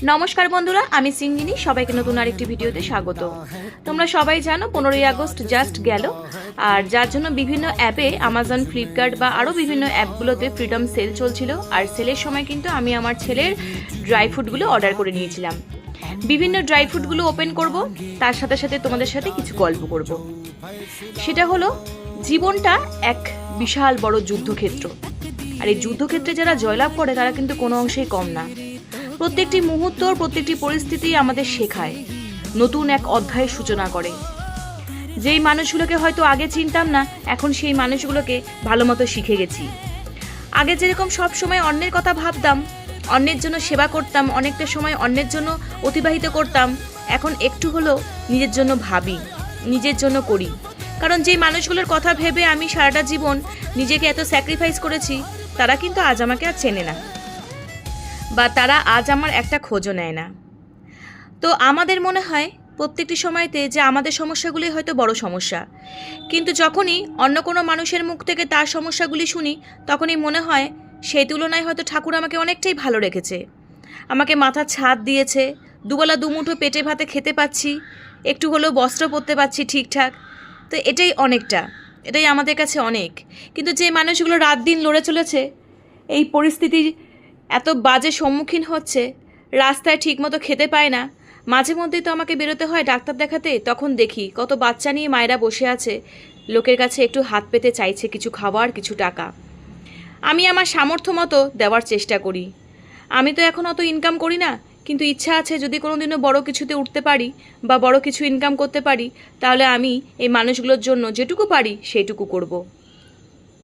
নমস্কার বন্ধুরা, আমি সিঙ্গিনী। সবাইকে নতুন আরেকটি ভিডিওতে স্বাগত। তোমরা সবাই জানো 15ই আগস্ট জাস্ট গেল, আর যার জন্য বিভিন্ন অ্যাপে আমাজন, ফ্লিপকার্ট বা আরও বিভিন্ন অ্যাপগুলোতে ফ্রিডম সেল চলছিল। আর সেলের সময় কিন্তু আমি আমার ছেলের ড্রাই ফ্রুটগুলো অর্ডার করে নিয়েছিলাম। বিভিন্ন ড্রাই ফ্রুটগুলো ওপেন করব, তার সাথে সাথে তোমাদের সাথে কিছু গল্প করব। সেটা হলো, জীবনটা এক বিশাল বড় যুদ্ধক্ষেত্র, আর এই যুদ্ধক্ষেত্রে যারা জয়লাভ করে তারা কিন্তু কোনো অংশেই কম না। প্রত্যেকটি মুহূর্ত, প্রত্যেকটি পরিস্থিতি আমাদের শেখায়, নতুন এক অধ্যায়ের সূচনা করে। যেই মানুষগুলোকে হয়তো আগে চিনতাম না, এখন সেই মানুষগুলোকে ভালো মতো শিখে গেছি। আগে যেরকম সব সময় অন্যের কথা ভাবতাম, অন্যের জন্য সেবা করতাম, অনেকটা সময় অন্যের জন্য অতিবাহিত করতাম, এখন একটু হলেও নিজের জন্য ভাবি, নিজের জন্য করি। কারণ যেই মানুষগুলোর কথা ভেবে আমি সারাটা জীবন নিজেকে এত স্যাক্রিফাইস করেছি, তারা কিন্তু আজ আমাকে আর চেনে না, বা তারা আজ আমার একটা খোঁজও নেয় না। তো আমাদের মনে হয় প্রত্যেকটি সময়তে যে আমাদের সমস্যাগুলি হয়তো বড় সমস্যা, কিন্তু যখনই অন্য কোনো মানুষের মুখ থেকে তার সমস্যাগুলি শুনি, তখনই মনে হয় সেই তুলনায় হয়তো ঠাকুর আমাকে অনেকটাই ভালো রেখেছে। আমাকে মাথার ছাদ দিয়েছে, দুবেলা দুমুঠো পেটে ভাতে খেতে পাচ্ছি, একটু হলেও বস্ত্র পরতে পাচ্ছি ঠিকঠাক। তো এটাই অনেকটা, এটাই আমাদের কাছে অনেক। কিন্তু যে মানুষগুলো রাত দিন লড়ে চলেছে, এই পরিস্থিতির এত বাজে সম্মুখীন হচ্ছে, রাস্তায় ঠিকমতো খেতে পায় না, মাঝে মধ্যেই তো আমাকে বেরোতে হয় ডাক্তার দেখাতে, তখন দেখি কত বাচ্চা নিয়ে মায়েরা বসে আছে, লোকের কাছে একটু হাত পেতে চাইছে কিছু খাবার, কিছু টাকা। আমি আমার সামর্থ্য মতো দেওয়ার চেষ্টা করি। আমি তো এখন অত ইনকাম করি না, কিন্তু ইচ্ছা আছে যদি কোনো দিনও বড় কিছুতে উঠতে পারি বা বড় কিছু ইনকাম করতে পারি, তাহলে আমি এই মানুষগুলোর জন্য যেটুকু পারি সেইটুকু করব।